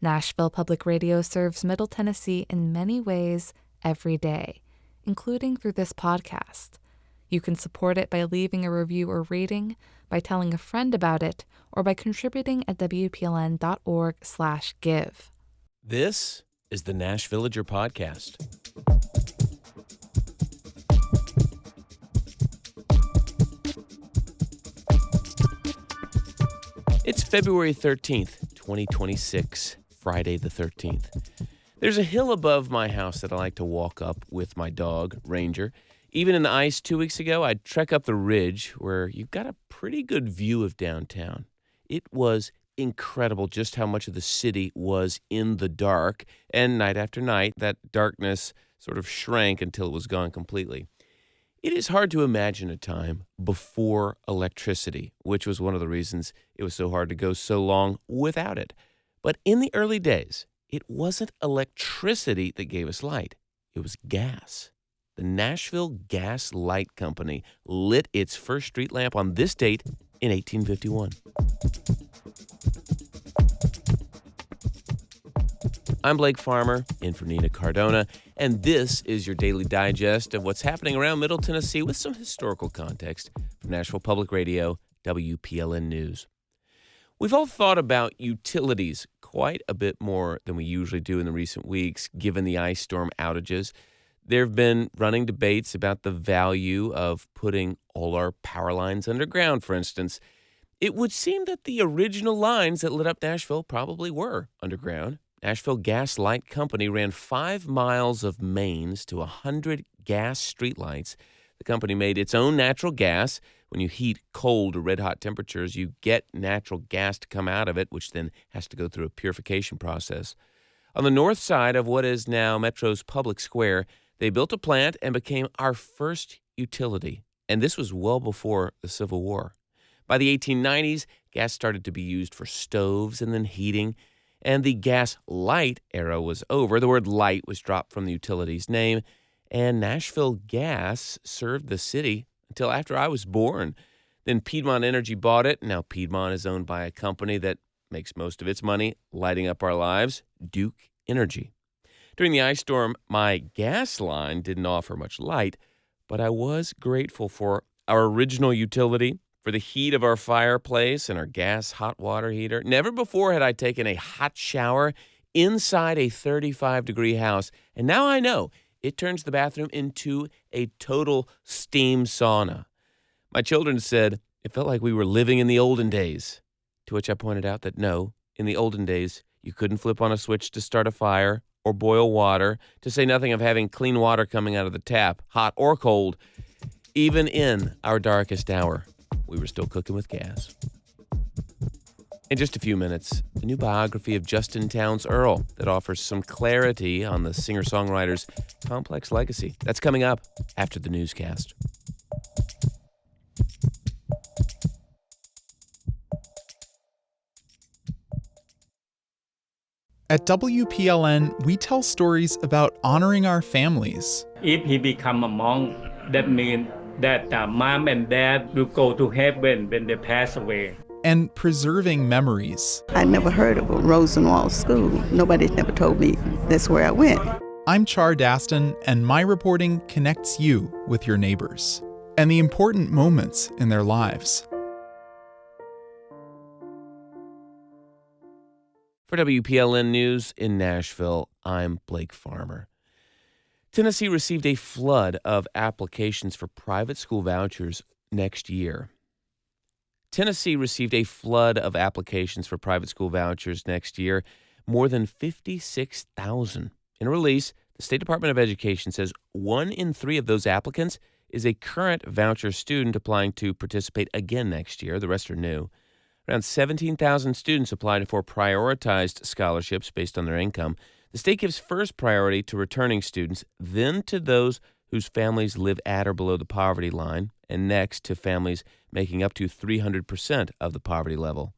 Nashville Public Radio serves Middle Tennessee in many ways every day, including through this podcast. You can support it by leaving a review or rating, by telling a friend about it, or by contributing at WPLN.org/give. This is the Nashvillager Podcast. It's February 13th, 2026, Friday the 13th. There's a hill above my house that I like to walk up with my dog, Ranger. Even in the ice 2 weeks ago, I'd trek up the ridge where you've got a pretty good view of downtown. It was incredible just how much of the city was in the dark, and night after night, that darkness sort of shrank until it was gone completely. It is hard to imagine a time before electricity, which was one of the reasons it was so hard to go so long without it. But in the early days, it wasn't electricity that gave us light. It was gas. The Nashville Gas Light Company lit its first street lamp on this date in 1851. I'm Blake Farmer, in for Nina Cardona, and this is your daily digest of what's happening around Middle Tennessee with some historical context from Nashville Public Radio, WPLN News. We've all thought about utilities quite a bit more than we usually do in the recent weeks, given the ice storm outages. There have been running debates about the value of putting all our power lines underground, for instance. It would seem that the original lines that lit up Nashville probably were underground. Nashville Gas Light Company ran 5 miles of mains to 100 gas streetlights. The company made its own natural gas. When you heat coal to red-hot temperatures, you get natural gas to come out of it, which then has to go through a purification process. On the north side of what is now Metro's Public Square, they built a plant and became our first utility, and this was well before the Civil War. By the 1890s, gas started to be used for stoves and then heating, and the gas light era was over. The word light was dropped from the utility's name, and Nashville Gas served the city until after I was born. Then Piedmont Energy bought it, and now Piedmont is owned by a company that makes most of its money lighting up our lives, Duke Energy. During the ice storm, my gas line didn't offer much light, but I was grateful for our original utility, for the heat of our fireplace and our gas hot water heater. Never before had I taken a hot shower inside a 35-degree house, and now I know it turns the bathroom into a total steam sauna. My children said it felt like we were living in the olden days, to which I pointed out that no, in the olden days, you couldn't flip on a switch to start a fire or boil water, to say nothing of having clean water coming out of the tap, hot or cold. Even in our darkest hour, we were still cooking with gas. In just a few minutes, a new biography of Justin Townes Earle that offers some clarity on the singer-songwriter's complex legacy. That's coming up after the newscast. At WPLN, we tell stories about honoring our families. If he become a monk, that means that mom and dad will go to heaven when they pass away. And preserving memories. I never heard of a Rosenwald school. Nobody never told me that's where I went. I'm Char Daston, and my reporting connects you with your neighbors and the important moments in their lives. For WPLN News in Nashville, I'm Blake Farmer. Tennessee received a flood of applications for private school vouchers next year. Tennessee received a flood of applications for private school vouchers next year, more than 56,000. In a release, the State Department of Education says 1 in 3 of those applicants is a current voucher student applying to participate again next year. The rest are new. Around 17,000 students applied for prioritized scholarships based on their income. The state gives first priority to returning students, then to those whose families live at or below the poverty line, and next to families making up to 300% of the poverty level.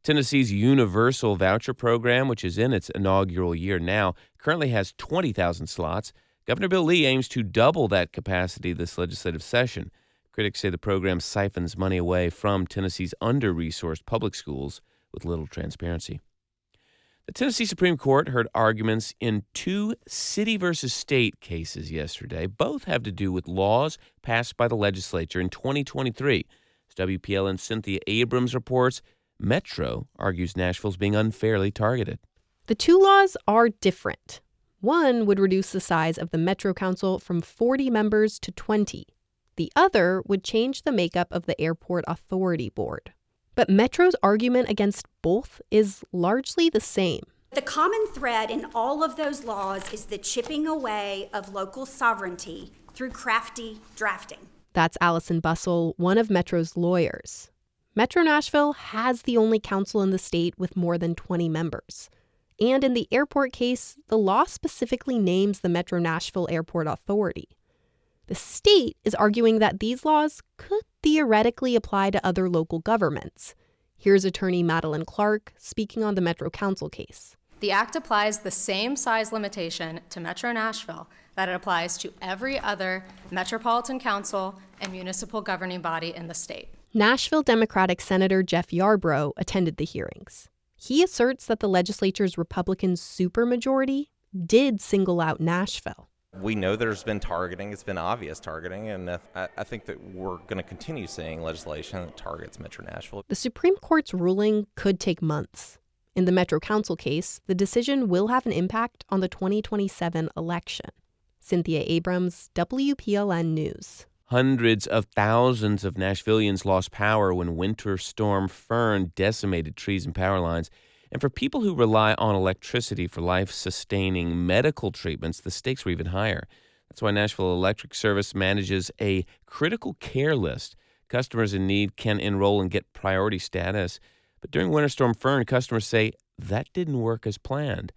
Tennessee's Universal Voucher Program, which is in its inaugural year now, currently has 20,000 slots. Governor Bill Lee aims to double that capacity this legislative session. Critics say the program siphons money away from Tennessee's under-resourced public schools with little transparency. The Tennessee Supreme Court heard arguments in two city versus state cases yesterday. Both have to do with laws passed by the legislature in 2023. As WPLN's Cynthia Abrams reports, Metro argues Nashville's being unfairly targeted. The two laws are different. One would reduce the size of the Metro Council from 40 members to 20. The other would change the makeup of the Airport Authority Board. But Metro's argument against both is largely the same. The common thread in all of those laws is the chipping away of local sovereignty through crafty drafting. That's Allison Bussell, one of Metro's lawyers. Metro Nashville has the only council in the state with more than 20 members. And in the airport case, the law specifically names the Metro Nashville Airport Authority. The state is arguing that these laws could theoretically apply to other local governments. Here's attorney Madeline Clark speaking on the Metro Council case. The act applies the same size limitation to Metro Nashville that it applies to every other metropolitan council and municipal governing body in the state. Nashville Democratic Senator Jeff Yarbrough attended the hearings. He asserts that the legislature's Republican supermajority did single out Nashville. We know there's been targeting. It's been obvious targeting, and I think that we're going to continue seeing legislation that targets Metro Nashville. The Supreme Court's ruling could take months. In the Metro Council case, the decision will have an impact on the 2027 election. Cynthia Abrams, WPLN News. Hundreds of thousands of Nashvillians lost power when Winter Storm Fern decimated trees and power lines. And for people who rely on electricity for life-sustaining medical treatments, the stakes were even higher. That's why Nashville Electric Service manages a critical care list. Customers in need can enroll and get priority status. But during Winter Storm Fern, customers say that didn't work as planned.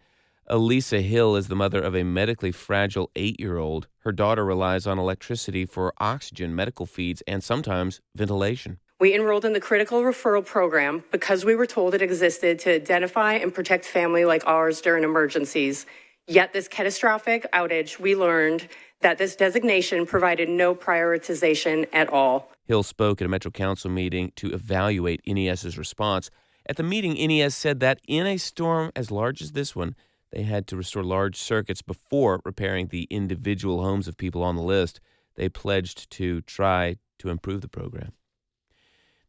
Elisa Hill is the mother of a medically fragile 8-year-old. Her daughter relies on electricity for oxygen, medical feeds, and sometimes ventilation. We enrolled in the critical referral program because we were told it existed to identify and protect family like ours during emergencies. Yet this catastrophic outage, we learned that this designation provided no prioritization at all. Hill spoke at a Metro Council meeting to evaluate NES's response. At the meeting, NES said that in a storm as large as this one, they had to restore large circuits before repairing the individual homes of people on the list. They pledged to try to improve the program.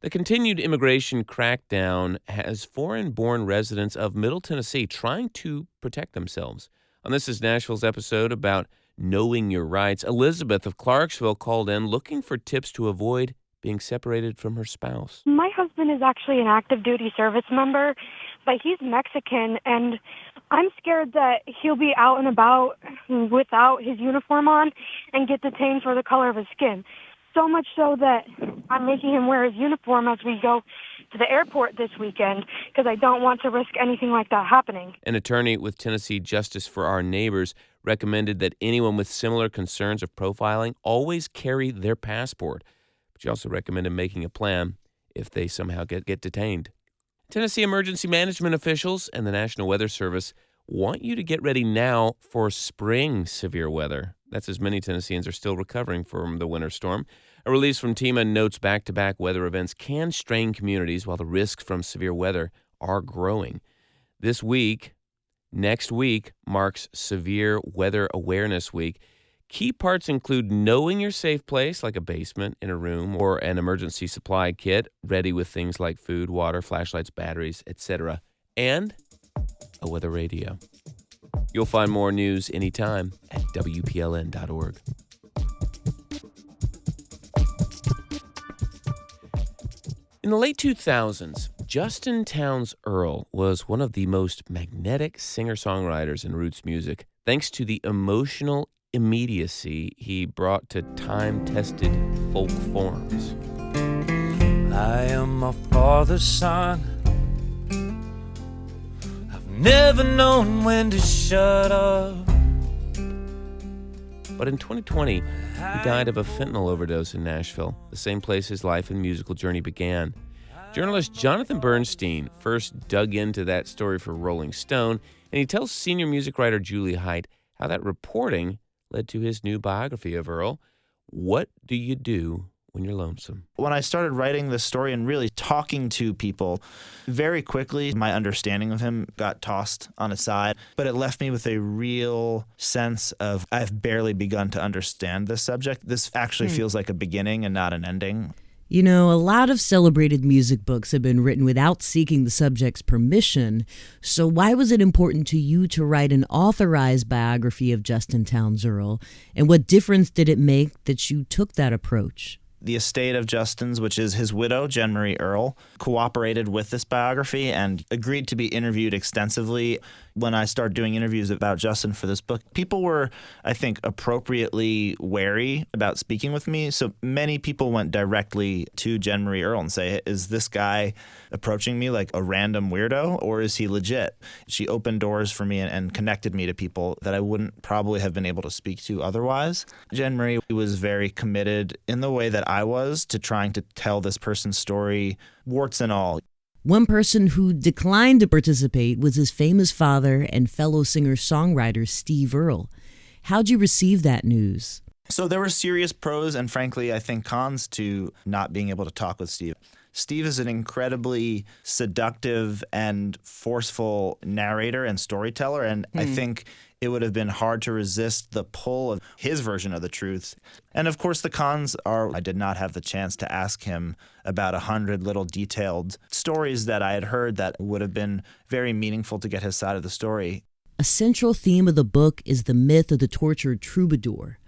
The continued immigration crackdown has foreign-born residents of Middle Tennessee trying to protect themselves. On This Is Nashville's episode about knowing your rights, Elizabeth of Clarksville called in looking for tips to avoid being separated from her spouse. My husband is actually an active duty service member, but he's Mexican, and I'm scared that he'll be out and about without his uniform on and get detained for the color of his skin. So much so that I'm making him wear his uniform as we go to the airport this weekend because I don't want to risk anything like that happening. An attorney with Tennessee Justice for Our Neighbors recommended that anyone with similar concerns of profiling always carry their passport. But she also recommended making a plan if they somehow get detained. Tennessee emergency management officials and the National Weather Service want you to get ready now for spring severe weather. That's as many Tennesseans are still recovering from the winter storm. A release from TEMA notes back-to-back weather events can strain communities while the risks from severe weather are growing. Next week, marks Severe Weather Awareness Week. Key parts include knowing your safe place, like a basement in a room or an emergency supply kit, ready with things like food, water, flashlights, batteries, etc., and a weather radio. You'll find more news anytime at WPLN.org. In the late 2000s, Justin Townes Earle was one of the most magnetic singer-songwriters in roots music, thanks to the emotional immediacy he brought to time-tested folk forms. I am my father's son. I've never known when to shut up. But in 2020, he died of a fentanyl overdose in Nashville, the same place his life and musical journey began. Journalist Jonathan Bernstein first dug into that story for Rolling Stone, and he tells senior music writer Julie Height how that reporting led to his new biography of Earle, What Do You Do when you're lonesome. When I started writing this story and really talking to people, very quickly my understanding of him got tossed on its side, but it left me with a real sense of I've barely begun to understand this subject. This actually feels like a beginning and not an ending. You know, a lot of celebrated music books have been written without seeking the subject's permission, so why was it important to you to write an authorized biography of Justin Townes Earle, and what difference did it make that you took that approach? The estate of Justin's, which is his widow, Jen Marie Earle, cooperated with this biography and agreed to be interviewed extensively. When I started doing interviews about Justin for this book, people were, I think, appropriately wary about speaking with me. So many people went directly to Jen Marie Earle and say, is this guy approaching me like a random weirdo, or is he legit? She opened doors for me and connected me to people that I wouldn't probably have been able to speak to otherwise. Jen Marie was very committed in the way that I was to trying to tell this person's story, warts and all. One person who declined to participate was his famous father and fellow singer-songwriter Steve Earle. How'd you receive that news? So there were serious pros and, frankly, I think cons to not being able to talk with Steve. Steve is an incredibly seductive and forceful narrator and storyteller, and I think it would have been hard to resist the pull of his version of the truth. And of course, the cons are I did not have the chance to ask him about 100 little detailed stories that I had heard that would have been very meaningful to get his side of the story. A central theme of the book is the myth of the tortured troubadour.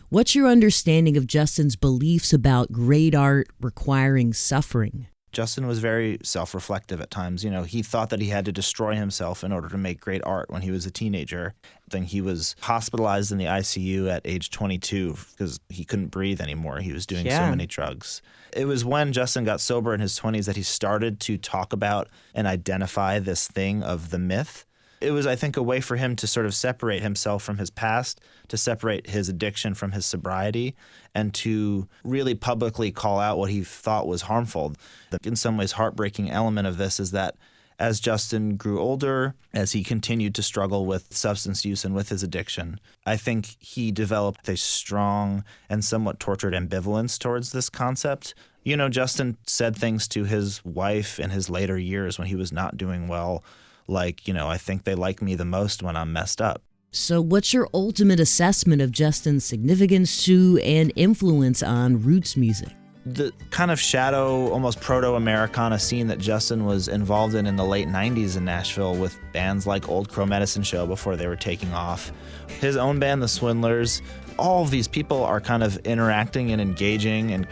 What's your understanding of Justin's beliefs about great art requiring suffering? Justin was very self-reflective at times. You know, he thought that he had to destroy himself in order to make great art when he was a teenager. Then he was hospitalized in the ICU at age 22 because he couldn't breathe anymore. He was doing so many drugs. It was when Justin got sober in his 20s that he started to talk about and identify this thing of the myth. It was, I think, a way for him to sort of separate himself from his past, to separate his addiction from his sobriety, and to really publicly call out what he thought was harmful. The, in some ways, heartbreaking element of this is that as Justin grew older, as he continued to struggle with substance use and with his addiction, I think he developed a strong and somewhat tortured ambivalence towards this concept. You know, Justin said things to his wife in his later years when he was not doing well, like, you know, I think they like me the most when I'm messed up. So what's your ultimate assessment of Justin's significance to and influence on roots music? The kind of shadow, almost proto-Americana scene that Justin was involved in the late 90s in Nashville with bands like Old Crow Medicine Show before they were taking off. His own band, The Swindlers, all of these people are kind of interacting and engaging, and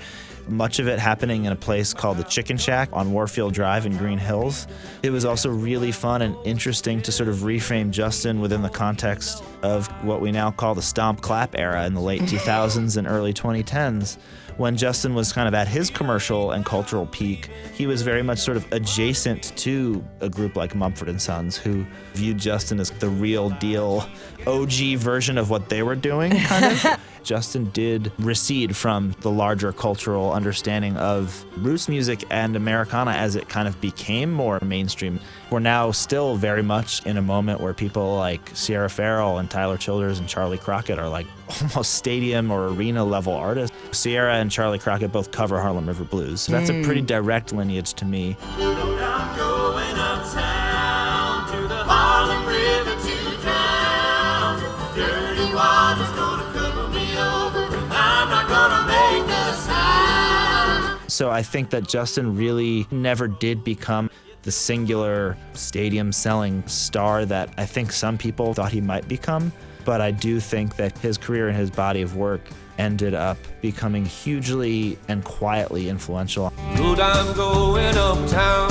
much of it happening in a place called the Chicken Shack on Warfield Drive in Green Hills. It was also really fun and interesting to sort of reframe Justin within the context of what we now call the stomp clap era in the late 2000s and early 2010s. When Justin was kind of at his commercial and cultural peak, he was very much sort of adjacent to a group like Mumford & Sons, who viewed Justin as the real deal OG version of what they were doing, kind of. Justin did recede from the larger cultural understanding of roots music and Americana as it kind of became more mainstream. We're now still very much in a moment where people like Sierra Farrell and Tyler Childers and Charlie Crockett are like almost stadium or arena level artists. Sierra and Charlie Crockett both cover Harlem River Blues, so that's a pretty direct lineage to me. So I think that Justin really never did become the singular stadium-selling star that I think some people thought he might become. But I do think that his career and his body of work ended up becoming hugely and quietly influential. Good, I'm going uptown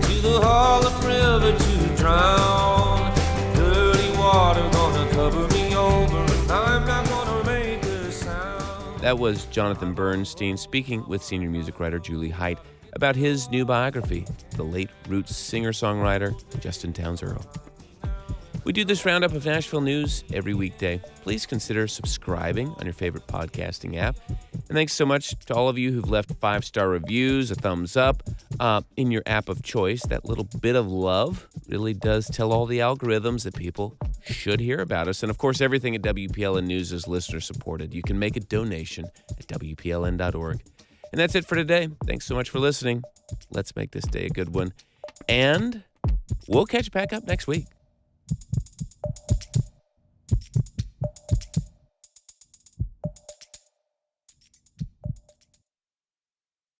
to the Harlem River to drown. Dirty water gonna cover me over, and I'm not gonna make a sound. That was Jonathan Bernstein speaking with senior music writer Julie Height about his new biography, the late roots singer-songwriter Justin Townes Earle. We do this roundup of Nashville news every weekday. Please consider subscribing on your favorite podcasting app. And thanks so much to all of you who've left 5-star reviews, a thumbs up in your app of choice. That little bit of love really does tell all the algorithms that people should hear about us. And of course, everything at WPLN News is listener supported. You can make a donation at WPLN.org. And that's it for today. Thanks so much for listening. Let's make this day a good one. And we'll catch you back up next week.